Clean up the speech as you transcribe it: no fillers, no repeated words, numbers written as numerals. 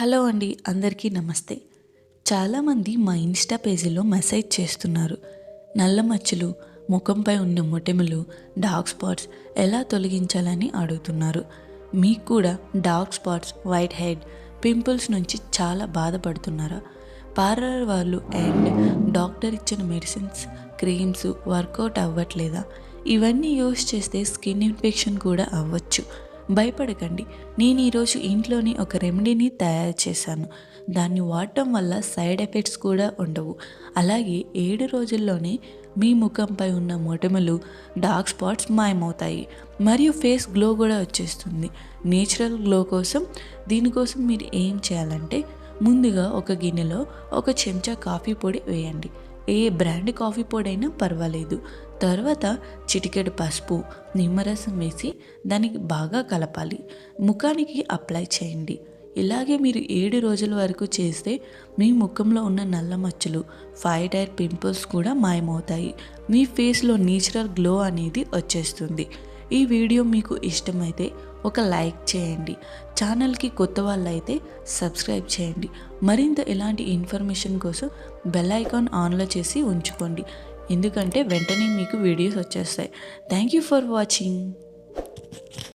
Hello అండి, అందరికీ నమస్తే. చాలామంది మా ఇన్స్టా పేజీలో మెసేజ్ చేస్తున్నారు. నల్ల మచ్చలు, ముఖంపై ఉన్న మొటిమలు, డార్క్ స్పాట్స్ ఎలా తొలగించాలని అడుగుతున్నారు. మీకు కూడా dark spots, white head, pimples నుంచి చాలా బాధపడుతున్నారా? పార్లర్ వాళ్ళు అండ్ డాక్టర్ ఇచ్చిన మెడిసిన్స్, క్రీమ్స్ వర్కౌట్ అవ్వట్లేదా? ఇవన్నీ యూస్ చేస్తే స్కిన్ ఇన్ఫెక్షన్ కూడా అవ్వచ్చు. భయపడకండి. నేను ఈరోజు ఇంట్లోని ఒక రెమెడీని తయారు చేశాను. దాన్ని వాడటం వల్ల సైడ్ ఎఫెక్ట్స్ కూడా ఉండవు. అలాగే 7 రోజుల్లోనే మీ ముఖంపై ఉన్న మొటిమలు, డార్క్ స్పాట్స్ మాయమవుతాయి. మరియు ఫేస్ గ్లో కూడా వచ్చేస్తుంది. నేచురల్ గ్లో కోసం దీనికోసం మీరు ఏం చేయాలంటే, ముందుగా ఒక గిన్నెలో ఒక చెంచా కాఫీ పొడి వేయండి. ఏ బ్రాండ్ కాఫీ పొడి అయినా పర్వాలేదు. తర్వాత చిటికెడు పసుపు, నిమ్మరసం వేసి దానికి బాగా కలపాలి. ముఖానికి అప్లై చేయండి. ఇలాగే మీరు 7 రోజుల వరకు చేస్తే మీ ముఖంలో ఉన్న నల్ల మచ్చలు, వైట్ హెయిర్, పింపుల్స్ కూడా మాయమవుతాయి. మీ ఫేస్లో నేచురల్ గ్లో అనేది వచ్చేస్తుంది. ఈ వీడియో మీకు ఇష్టమైతే ఒక లైక్ చేయండి. ఛానల్కి కొత్త వాళ్ళైతే సబ్స్క్రైబ్ చేయండి. మరింత ఇలాంటి ఇన్ఫర్మేషన్ కోసం బెల్ ఐకాన్ ఆన్లో చేసి ఉంచుకోండి. ఎందుకంటే వెంటనే మీకు వీడియోస్ వచ్చేస్తాయి. Thank you for watching.